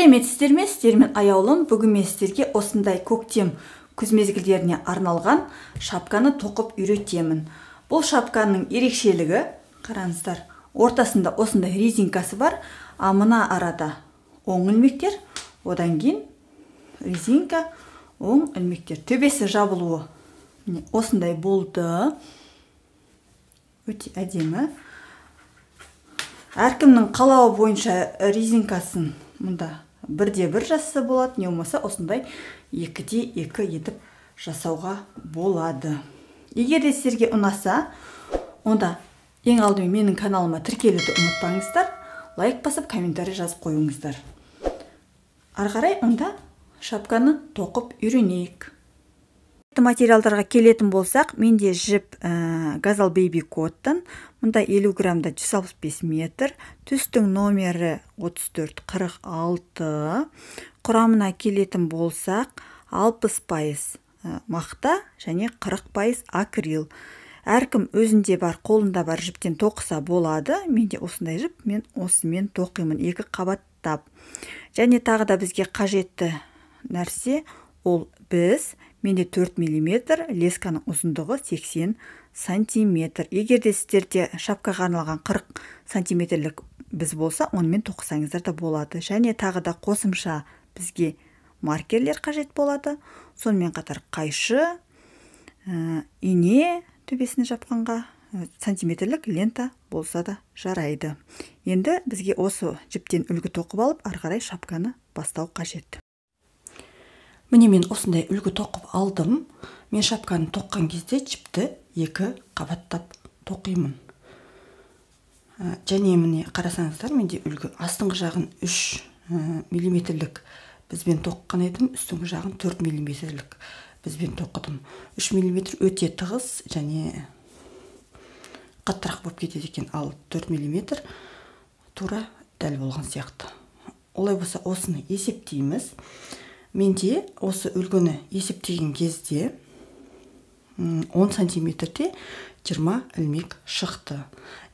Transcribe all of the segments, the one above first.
Сәлеметсіздер ме? Сіздермен аяулым. Бүгін мен сіздерге осындай көктем күз мезгілдеріне арналған шапканы тоқып үйретемін. Бұл шапканың ерекшелігі, қараңыздар, ортасында осындай резинкасы бар, а мына арада оң ілмектер, одан кейін резинка, оң ілмектер. Төбесі жабылуы осындай болды. Өте әдемі. Әркімнің қалауы бойынша резинкасын мұнда бірде бір жасаса болады, не болмаса осындай екіде екі етіп жасауға болады. Егер де сіздерге ұнаса, онда ең алдымен менің каналыма тіркелуді ұмытпаңыздар, лайк басып, комментарий жазып қойыңыздар. Ары қарай онда шапканы тоқып үйренейік. Материалдарға келетін болсақ, менде жіп Gazal Baby Cotton, мұнда 50 грамда 165 метр, түстің номері 34-46, құрамына келетін болсақ, 60% мақта және 40% акрил. Әркім өзінде бар, қолында бар жіптен тоқыса болады. Менде осындай жіп, мен осымен тоқимын, 2 қабаттап. Және тағы да бізге қажетті нәрсе, ол менде 4 мм, лесканың ұзындығы 80 сантиметр. Егер де сіздерде шапкаға арналған 40 сантиметрлік біз болса, онымен тоқысаңыздар да болады. Және тағы да қосымша бізге маркерлер қажет болады. Сонымен қатар қайшы, ине төбесін жапқанға сантиметрлік лента болса да жарайды. Енді бізге осы жіптен үлгі тоқып алып, ары қарай шапканы бастау қажет. Міне мен осындай үлгі тоқып алдым. Мен шапканы тоққан кезде жіпті 2 қабаттап тоқимын. Және міне қарасаңыздар, менде үлгі астыңғы жағын 3 миллиметрлік бізбен тоққан едім, үстіңгі жағын 4 миллиметрлік бізбен тоқыдым. 3 миллиметр өте тығыз және қаттырақ болып кетеді екен, ал 4 миллиметр тура дәл болған сияқты. Олай болса, осыны есептейміз. Менде осы үлгіні есептеген кезде 10 сантиметрде 20 ілмек шықты.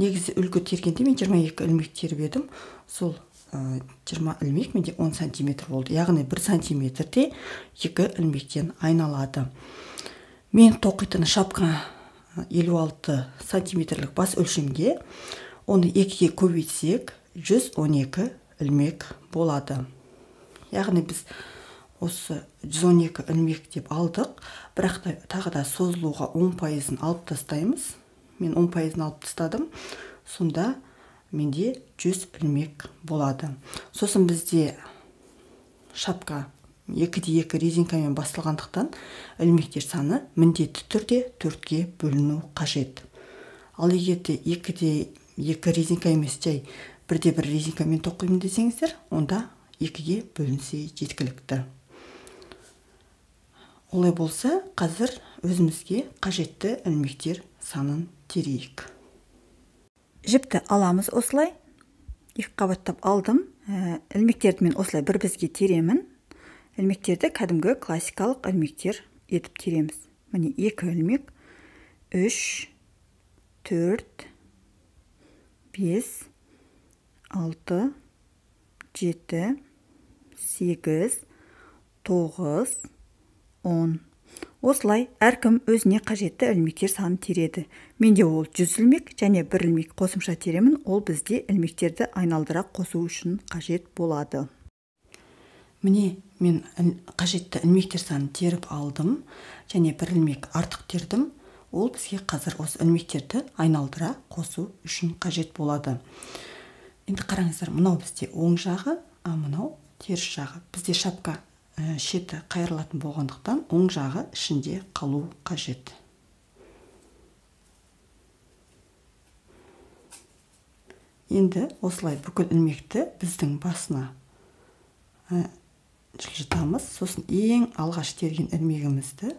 Негізі үлгі тергенде мен 22 ілмек теріп едім. Сол 20 ілмек менде 10 сантиметр болды. Яғни 1 сантиметрде 2 ілмектен айналады. Мен тоқитын шапка 56 сантиметрлік бас өлшемге, оны 2-ге көбейтсек 112 ілмек болады. Яғни біз осы 112 ілмек деп алдық, бірақ тағы да созылуға 10%-ын алып тастаймыз. Мен 10%-ын алып тастадым. Сонда менде 100 ілмек болады. Сосын бізде шапка 2-де 2 резинкамен басталғандықтан ілмектер саны міндетті түрде 4-ге бөліну қажет. Ал егерде 2-де 2 резинка емес, жай 1-де 1 резинкамен тоқимын десеңіздер, онда 2-ге бөлінсе жеткілікті. Олай болса, қазір өзімізге қажетті ілмектер санын терейік. Жіпті аламыз осылай. 2 қабаттап алдым. Ілмектерді мен осылай бір бізге теремін. Ілмектерді кәдімгі классикалық ілмектер етіп тереміз. Міне 2 ілмек, 3, 4, 5, 6, 7, 8, 9, 10. Осылай әркім өзіне қажетті ілмектер санын тереді. Менде ол 100 ілмек және 1 ілмек қосымша теремін. Ол бізде ілмектерді айналдыра қосу үшін қажет болады. Міне мен қажетті ілмектер санын теріп алдым және 1 ілмек артық тердім. Ол бізге қазір осы ілмектерді айналдыра қосу үшін қажет болады. Енді қараңыздар, мынау бізде оң жағы, а мынау теріс жағы. Бізде шапка шеті қайырлатын болғандықтан оң жағы ішінде қалу қажет. Енді осылай бүкіл ілмекті біздің басына жылжытамыз. Сосын ең алғаш терген ілмегімізді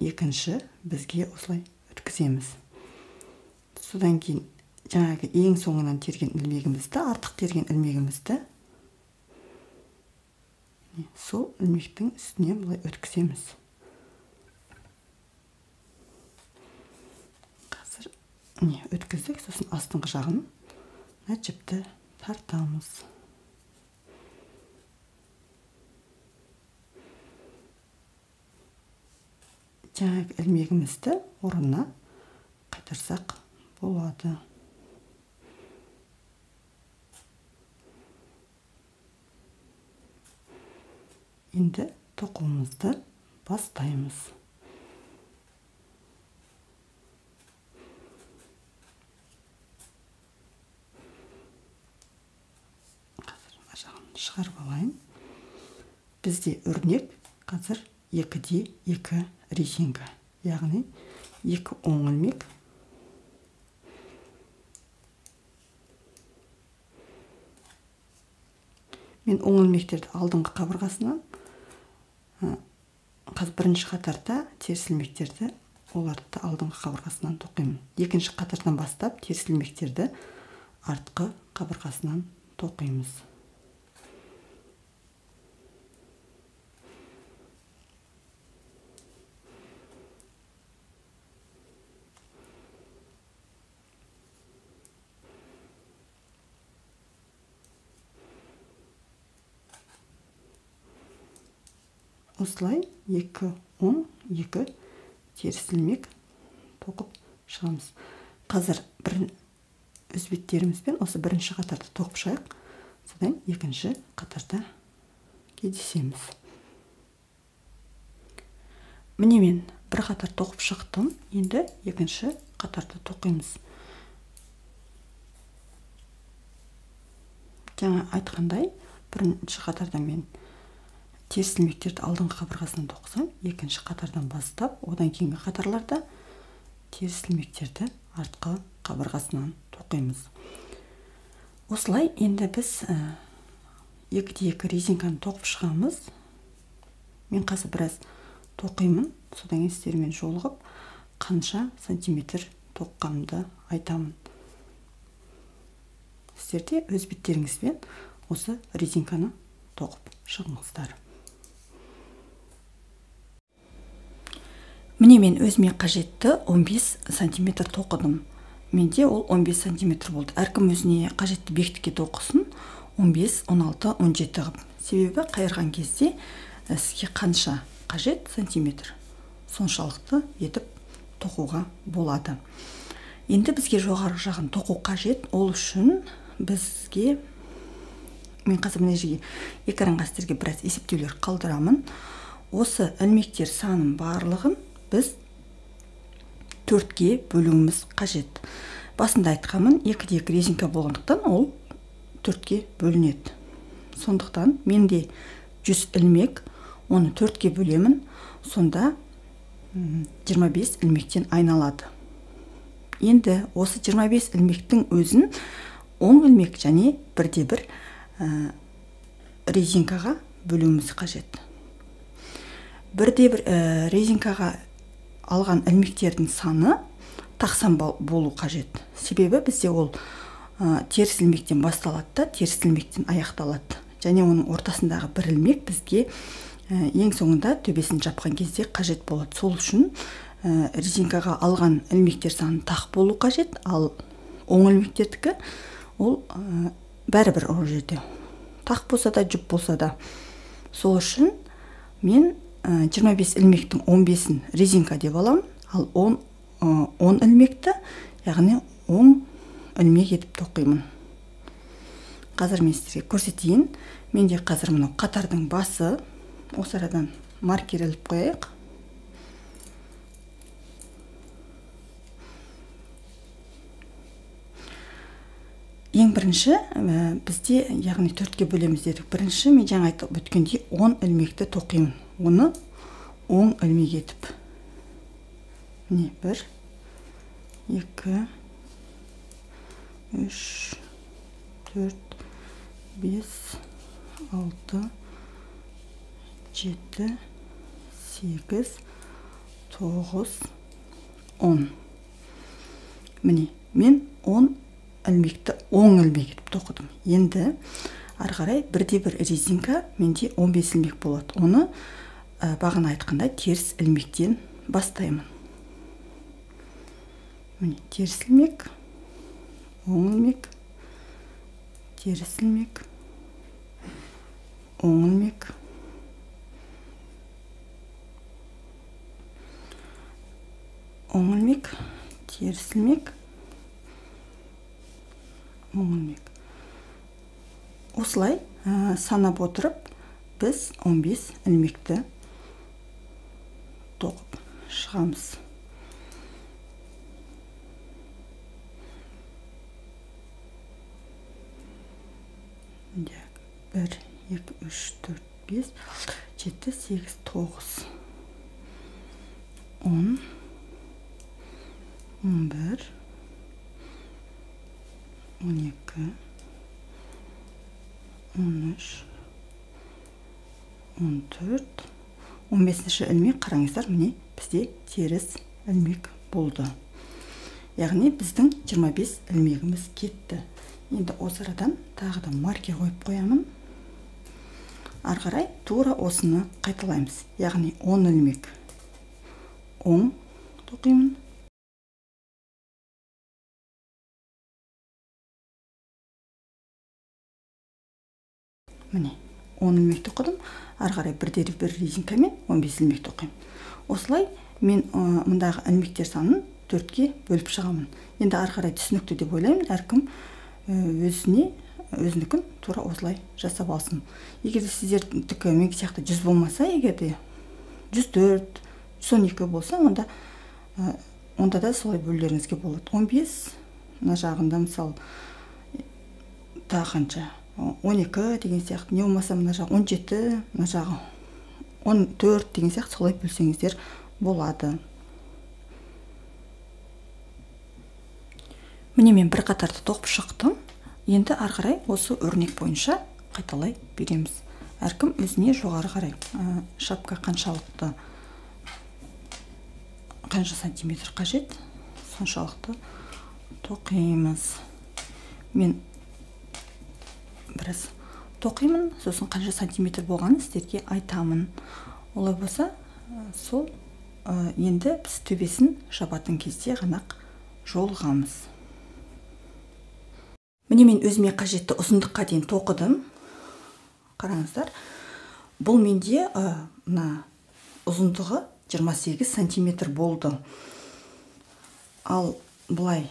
екінші бізге осылай өткіземіз. Содан кейін жаңағы ең соңынан терген ілмегімізді, артық терген ілмегімізді сол ілмектің үстіне бұлай өткіземіз. Қазір өткіздік, сосын астыңғы жағын жіпті тартамыз. жаңағы ілмегімізді орнына қайтарсақ болады. Енді тоқуымызды бастаймыз. Қазір жағын шығарып алайын. Бізде өрнек қазір 2-2 резинка, яғни 2 оң ілмек. Мен оң ілмектерді алдыңғы қабырғасынан, қазір бірінші қатарда теріс ілмектерді оларды алдыңғы қабырғасынан тоқимын. Екінші қатардан бастап теріс ілмектерді артқы қабырғасынан тоқимыз. Осылай 2 оң, 2 теріс ілмек тоқып шығамыз. Қазір өз беттерімізбен осы бірінші қатарды тоқып шығайық, содан екінші қатарда кездесеміз. Міне мен бір қатар тоқып шықтым, енді екінші қатарды тоқимыз. Жаңа айтқандай, бірінші қатарда мен теріс ілмектерді алдыңғы қабырғасынан тоқысам, екінші қатардан бастап, одан кейінгі қатарларда теріс ілмектерді артқы қабырғасынан тоқимыз. Осылай енді біз 2-2 резинканы тоқып шығамыз. Мен қазір біраз тоқимын, содан кейін сіздермен жолығып, қанша сантиметр тоққанымды айтамын. Сіздер де өз беттеріңізбен осы резинканы тоқып шығыңыздар. Міне мен өзіме қажетті 15 сантиметр тоқыдым. Менде ол 15 сантиметр болды. Әркім өзіне қажетті бектікке тоқысын, 15, 16, 17 ғып. Себебі қайырған кезде сізге қанша қажет сантиметр, соншалықты етіп тоқуға болады. Енді бізге жоғары жағын тоқу қажет. Ол үшін бізге, мен қазір мына жерге экранға сіздерге біраз есептеулер қалдырамын. Осы ілмектер санын барлығын біз 4-ге бөлуіміз қажет. Басында айтқанмын, 2-2 резинка болғандықтан ол 4-ге бөлінеді. Сондықтан менде 100 ілмек, оны 4-ге бөлемін, сонда 25 ілмектен айналады. Енді осы 25 ілмектің өзін оң ілмек және 1-1 резинкаға бөлуіміз қажет. 1-1 резинкаға алған ілмектердің саны тақсан болу қажет. Себебі бізде ол теріс ілмектен басталады да, теріс ілмектен аяқталады. Және оның ортасындағы бір ілмек бізге ең соңында төбесін жапқан кезде қажет болады. Сол үшін резинкаға алған ілмектер саны тақ болу қажет, ал оң ілмектердікі ол бәрібір ол жерде. Тақ болса да, жұп болса да. Сол үшін мен 25 ілмектің 15-ін резинка деп алам, ал 10 ілмекті, яғни оң ілмек етіп тоқимын. Қазір мен сіздерге көрсетейін. Менде қазір мұны қатардың басы, осы арадан маркер іліп қояйық. Ең бірінші бізде, яғни 4-ге бөлеміз дедік. Бірінші мен жаңа айтып өткендей 10 ілмекті тоқимын. Оны оң ілмек етіп. Міне 1, 2, 3, 4, 5, 6, 7, 8, 9, 10. Міне мен 10 ілмекті оң ілмек етіп тоқыдым. Енді ары қарай 1-1 резинка менде 15 ілмек болады. Оны бағана айтқанда теріс ілмектен бастаймын. Міне теріс ілмек, оң ілмек, теріс ілмек, оң ілмек, оң ілмек, теріс ілмек, оң ілмек. Осылай санап отырып, біз 15 ілмекті тоқып шығамыз. Бір, 2, 3, 4, 5, 7, 8, 9, 10, 11, 12, 13, 14, 15-ші ілмек қараңыздар, міне бізде теріс ілмек болды. Яғни біздің 25 ілмегіміз кетті. Енді осы арадан тағы да маркер қойып қоямын. Ары қарай тура осыны қайталаймыз. Яғни 10 ілмек оң тоқимын. Міне 10 ілмек тоқыдым. Ары қарай бір резинкамен 15 ілмек тоқимын. Осылай мен мұндағы ілмектер санын 4-ке бөліп шығамын. Енді ары қарай түсінікті деп ойлаймын. Әркім өзінікін тура осылай жасап алсын. Егер сіздердікі менікі сияқты 100 болмаса, егерде 104, 112 болса, онда да солай бөлулеріңізге болады. 15, мына жағында мысалы тағы қанша? 12 деген сияқты, не болмаса мына жағы 17, мына жағы 14 деген сияқты солай бөлсеңіздер болады. Міне мен бір қатарды тоқып шықтым. Енді ары қарай осы өрнек бойынша қайталай береміз. Әркім өзіне жоғары қарай шапка қаншалықты, қанша сантиметр қажет, соншалықты тоқимыз. Мен біраз тоқимын, сосын қанша сантиметр болғанын сіздерге айтамын. Олай болса, сол енді біз төбесін жабатын кезде ғана жолғамыз. Міне мен өзіме қажетті ұзындыққа дейін тоқыдым. Қараңыздар, бұл менде ұзындығы 28 сантиметр болды. Ал бұлай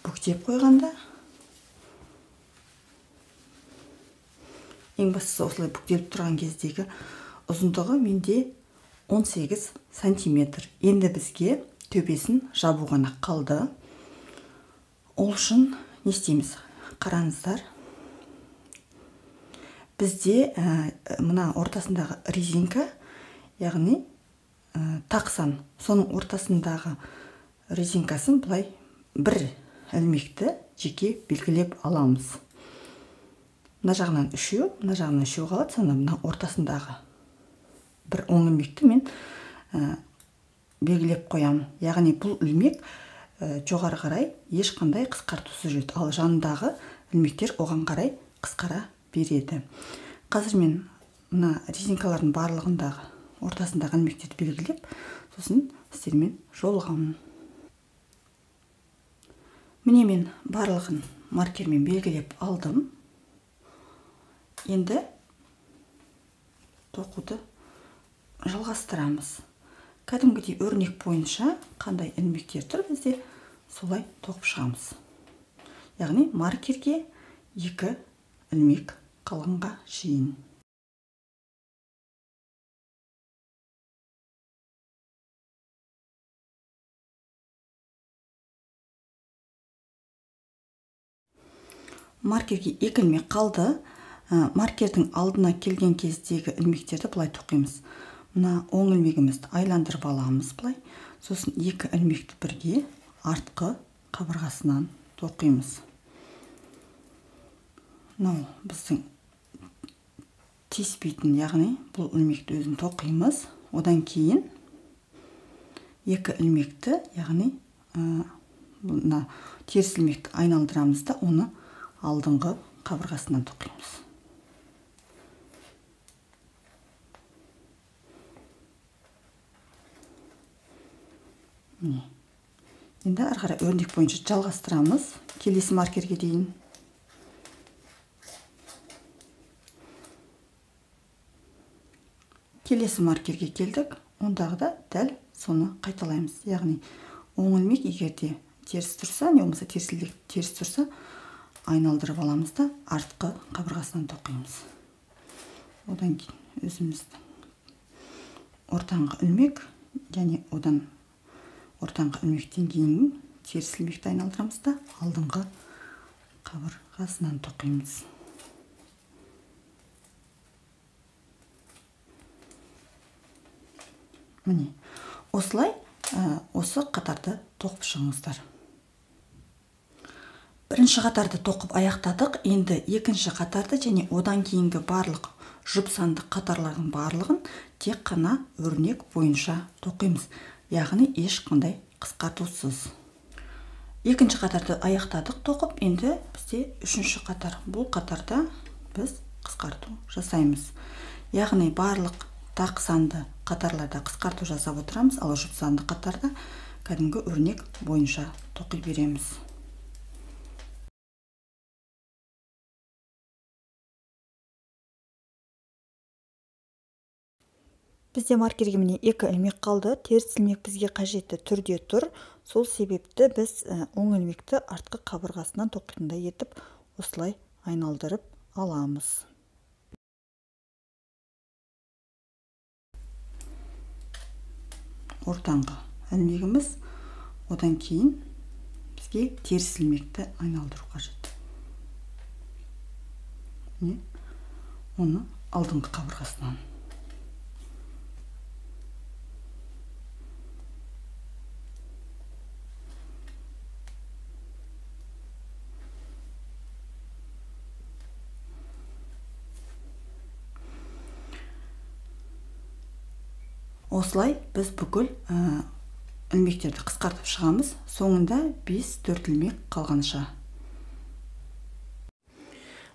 бүктеп қойғанда, ең бастысы осылай бүктеліп тұрған кездегі ұзындығы менде 18 сантиметр. Енді бізге төбесін жабу ғана қалды. Ол үшін не істейміз? Қараңыздар, бізде мына ортасындағы резинка, яғни тақсан, соның ортасындағы резинкасын бұлай бір ілмекті жеке белгілеп аламыз. Мына жағынан үшеу, мына жағынан үшеу қалады, сонда мына ортасындағы бір оң ілмекті мен белгілеп қоямын. Яғни бұл ілмек жоғары қарай ешқандай қысқартусыз жүреді, ал жанындағы ілмектер оған қарай қысқара береді. Қазір мен мына резинкалардың барлығындағы ортасындағы ілмектерді белгілеп, сосын сіздермен жолығамын. Міне мен барлығын маркермен белгілеп алдым. Енді тоқуды жалғастырамыз. Кәдімгідей өрнек бойынша қандай ілмектер тұр бізде, солай тоқып шығамыз. Яғни маркерге 2 ілмек қалғанға шейін. Маркерге 2 ілмек қалды. Маркердің алдына келген кездегі ілмектерді бұлай тоқимыз. Мына оң ілмегімізді айландырып аламыз бұлай. Сосын 2 ілмекті бірге артқы қабырғасынан тоқимыз. Мынау біздің тиіспейтін, яғни бұл ілмекті өзін тоқимыз. Одан кейін 2 ілмекті, яғни мына теріс ілмекті айналдырамыз да, оны алдыңғы қабырғасынан тоқимыз. Енді ары қарай өрнек бойынша жалғастырамыз. Келесі маркерге дейін. Келесі маркерге келдік. Ондағы да дәл соны қайталаймыз. Яғни оң ілмек егерде теріс тұрса, не болмаса теріс тұрса, айналдырып аламыз да артқы қабырғасынан тоқимыз. Одан кейін өзіміздің ортаңғы ілмек және одан ортаңғы ілмектен кейін теріс ілмекті айналдырамыз да алдыңғы қабырғасынан тоқимыз. Міне, осылай осы қатарды тоқып шығыңыздар. Бірінші қатарды тоқып аяқтадық. Енді екінші қатарды және одан кейінгі барлық жұп санды қатарлардың барлығын тек қана өрнек бойынша тоқимыз. Яғни ешқандай қысқартусыз. Екінші қатарды аяқтадық тоқып, енді бізде үшінші қатар. Бұл қатарда біз қысқарту жасаймыз. Яғни барлық тақ санды қатарларда қысқарту жасап отырамыз, ал жұп санды қатарда кәдімгі өрнек бойынша тоқи береміз. Бізде маркерге міне 2 ілмек қалды. Теріс ілмек бізге қажетті түрде тұр. Сол себепті біз оң ілмекті артқы қабырғасынан тоқитындай етіп осылай айналдырып аламыз. Ортаңғы ілмегіміз, одан кейін бізге теріс ілмекті айналдыру қажет. Оны алдыңғы қабырғасынан. Осылай біз бүкіл ілмектерді қысқартып шығамыз. Соңында 5-4 ілмек қалғанша.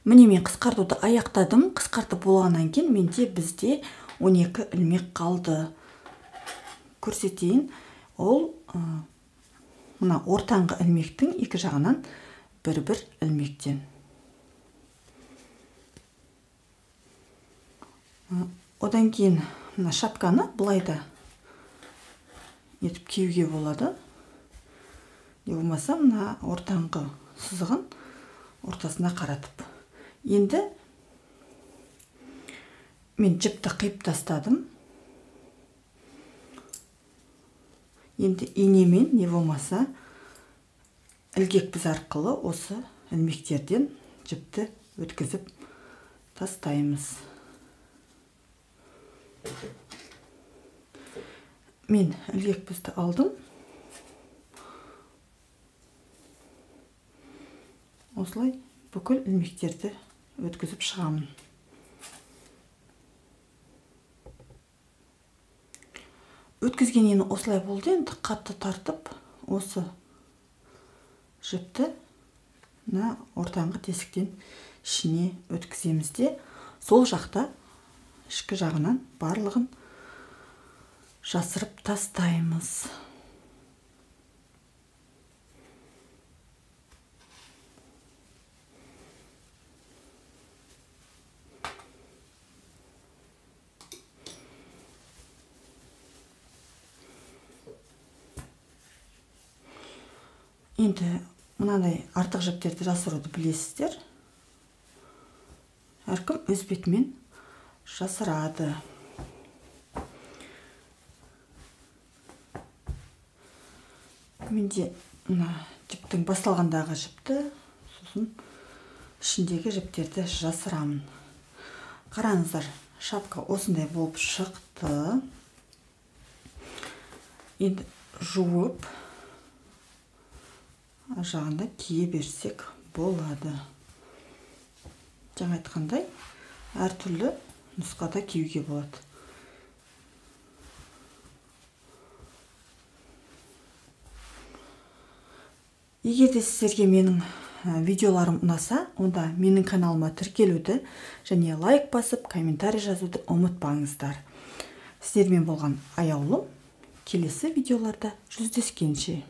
Міне мен қысқартуды аяқтадым. Қысқартып болғаннан кейін менде бізде 12 ілмек қалды. Көрсетейін. Ол мына ортаңғы ілмектің екі жағынан бір-бір ілмектен. Одан кейін мына шапканы былай да етіп киюге болады. Не болмаса мына ортаңғы сызығын ортасына қаратып. Енді мен жіпті қиып тастадым. Енді инемен не болмаса ілгек біз арқылы осы ілмектерден жіпті өткізіп тастаймыз. Мен ілгек бізді алдым. Осылай бүкіл ілмектерді өткізіп шығамын. Өткізгеннен осылай болды. Енді қатты тартып, осы жіпті ортаңғы тесіктен ішіне өткіземіз де, сол жақта ішкі жағынан барлығын жасырып тастаймыз. Енді мынандай артық жіптерді жасыруды білесіздер. Әркім өз бетімен жасырады. Менде мына жіптің басталғандағы жіпті, сосын ішіндегі жіптерді жасырамын. Қараңыздар, шапка осындай болып шықты. Енді жуып жағында кие берсек болады. Жаңа айтқандай, әртүрлі нұсқада киюге болады. Егер де сіздерге менің видеоларым ұнаса, онда менің каналыма тіркелуді және лайк басып, комментарий жазуды ұмытпаңыздар. Сіздермен болған аяулым. Келесі видеоларда жүздескенше.